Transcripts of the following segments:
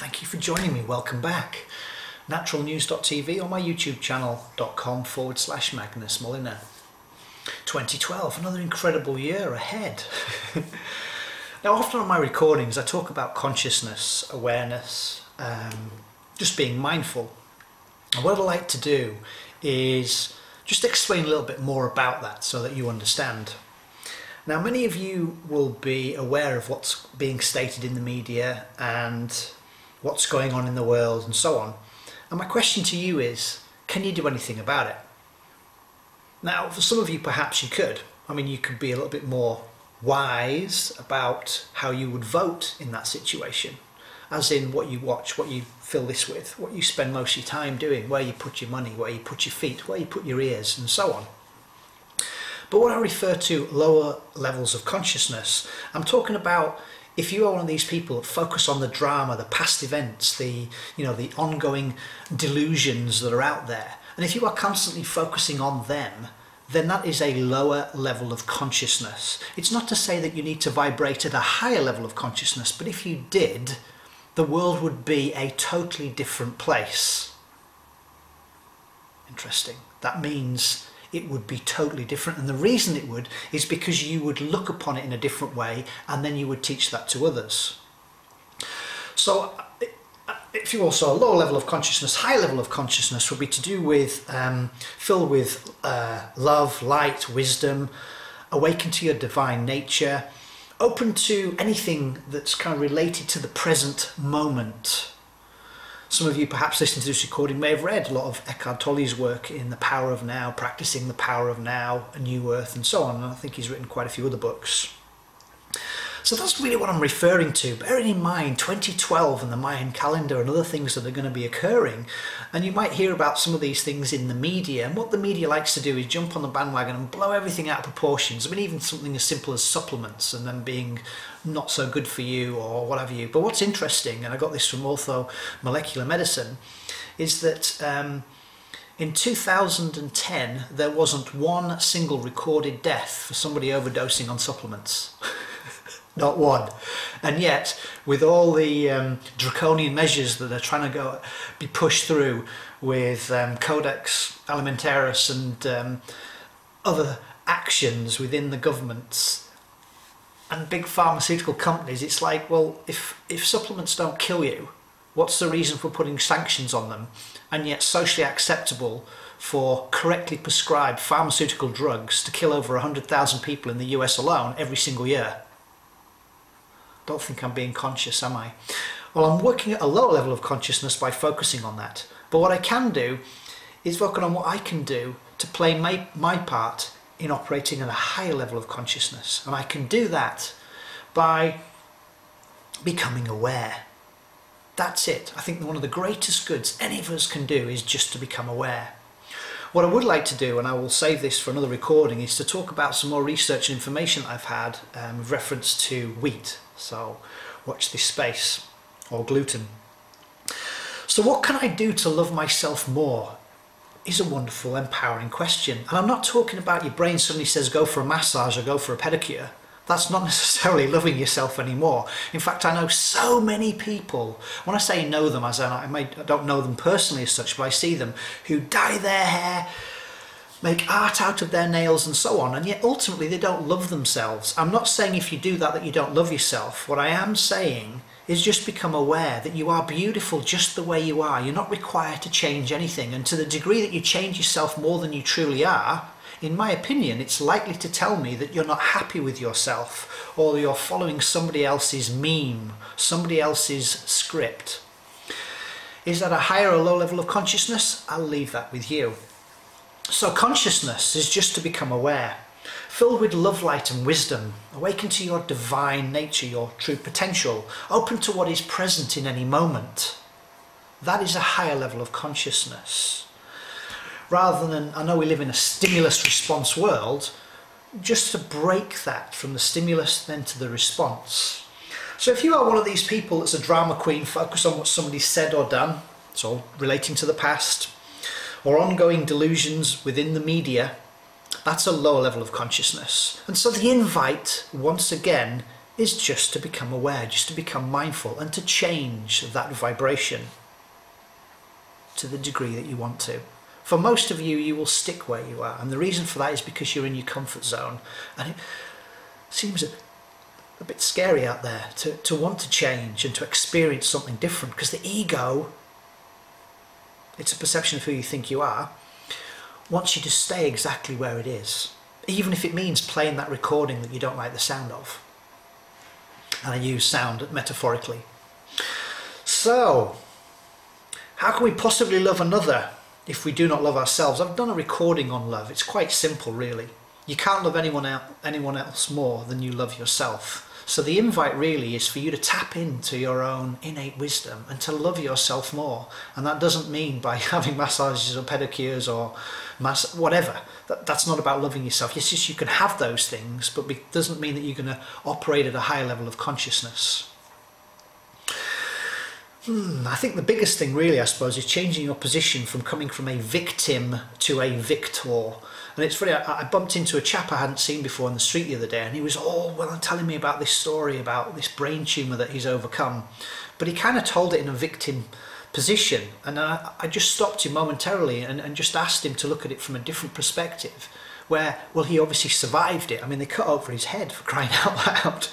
Thank you for joining me. Welcome back. Naturalnews.tv or my YouTube channel.com/Magnus Molyneux. 2012, another incredible year ahead. Now, often on my recordings I talk about consciousness, awareness, just being mindful. And what I'd like to do is just explain a little bit more about that so that you understand. Now, many of you will be aware of what's being stated in the media and what's going on in the world and so on. And my question to you is, can you do anything about it? Now, for some of you, perhaps you could. I mean, you could be a little bit more wise about how you would vote in that situation, as in what you watch, what you fill this with, what you spend most of your time doing, where you put your money, where you put your feet, where you put your ears, and so on. But when I refer to lower levels of consciousness, I'm talking about if you are one of these people that focus on the drama, the past events, the ongoing delusions that are out there, and if you are constantly focusing on them, then that is a lower level of consciousness. It's not to say that you need to vibrate at a higher level of consciousness, but if you did, the world would be a totally different place. Interesting. That means it would be totally different, and the reason it would is because you would look upon it in a different way, and then you would teach that to others. So if you also a lower level of consciousness, high level of consciousness would be to do with filled with love, light, wisdom, awaken to your divine nature, open to anything that's kind of related to the present moment. Some of you perhaps listening to this recording may have read a lot of Eckhart Tolle's work in The Power of Now, Practicing the Power of Now, A New Earth, and so on. And I think he's written quite a few other books. So that's really what I'm referring to. Bearing in mind 2012 and the Mayan calendar and other things that are going to be occurring. And you might hear about some of these things in the media. And what the media likes to do is jump on the bandwagon and blow everything out of proportions. I mean, even something as simple as supplements and them being not so good for you or what have you. But what's interesting, and I got this from Molecular Medicine, is that in 2010 there wasn't one single recorded death for somebody overdosing on supplements. Not one. And yet, with all the draconian measures that are trying to be pushed through with Codex Alimentarius and other actions within the governments and big pharmaceutical companies, it's like, well, if supplements don't kill you, what's the reason for putting sanctions on them? And yet socially acceptable for correctly prescribed pharmaceutical drugs to kill over 100,000 people in the US alone every single year. Don't think I'm being conscious, am I? Well, I'm working at a lower level of consciousness by focusing on that. But what I can do is focus on what I can do to play my part in operating at a higher level of consciousness. And I can do that by becoming aware. That's it. I think that one of the greatest goods any of us can do is just to become aware. What I would like to do, and I will save this for another recording, is to talk about some more research and information I've had with reference to wheat. So watch this space, or gluten. So what can I do to love myself more is a wonderful, empowering question. And I'm not talking about your brain suddenly says go for a massage or go for a pedicure. That's not necessarily loving yourself anymore. In fact, I know so many people, when I say know them, as I don't know them personally as such, but I see them, who dye their hair, make art out of their nails and so on, and yet ultimately they don't love themselves. I'm not saying if you do that you don't love yourself. What I am saying is just become aware that you are beautiful just the way you are. You're not required to change anything, and to the degree that you change yourself more than you truly are, in my opinion, it's likely to tell me that you're not happy with yourself, or you're following somebody else's meme, somebody else's script. Is that a higher or low level of consciousness? I'll leave that with you. So consciousness is just to become aware, filled with love, light and wisdom, awaken to your divine nature, your true potential, open to what is present in any moment. That is a higher level of consciousness. Rather than, I know we live in a stimulus response world, just to break that from the stimulus then to the response. So if you are one of these people that's a drama queen, focus on what somebody said or done, so relating to the past, or ongoing delusions within the media, that's a lower level of consciousness. And so the invite, once again, is just to become aware, just to become mindful, and to change that vibration to the degree that you want to. For most of you, you will stick where you are, and the reason for that is because you're in your comfort zone, and it seems a bit scary out there to want to change and to experience something different, because the ego, it's a perception of who you think you are, wants you to stay exactly where it is, even if it means playing that recording that you don't like the sound of. And I use sound metaphorically. So, how can we possibly love another if we do not love ourselves? I've done a recording on love. It's quite simple, really. You can't love anyone else more than you love yourself. So the invite really is for you to tap into your own innate wisdom and to love yourself more. And that doesn't mean by having massages or pedicures or whatever. That's not about loving yourself. It's just you can have those things, but it doesn't mean that you're going to operate at a higher level of consciousness. I think the biggest thing really, I suppose, is changing your position from coming from a victim to a victor. And it's funny, I bumped into a chap I hadn't seen before on the street the other day, and he was telling me about this story about this brain tumour that he's overcome. But he kind of told it in a victim position, and I just stopped him momentarily and just asked him to look at it from a different perspective, where, well, he obviously survived it. I mean, they cut over his head, for crying out loud.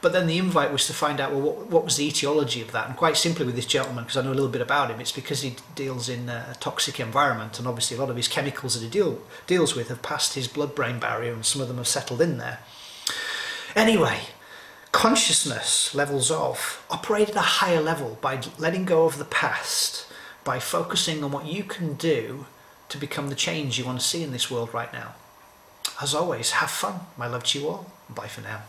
But then the invite was to find out, well, what was the etiology of that? And quite simply with this gentleman, because I know a little bit about him, it's because he deals in a toxic environment, and obviously a lot of his chemicals that he deals with have passed his blood-brain barrier, and some of them have settled in there. Anyway, consciousness levels of operate at a higher level by letting go of the past, by focusing on what you can do to become the change you want to see in this world right now. As always, have fun. My love to you all. Bye for now.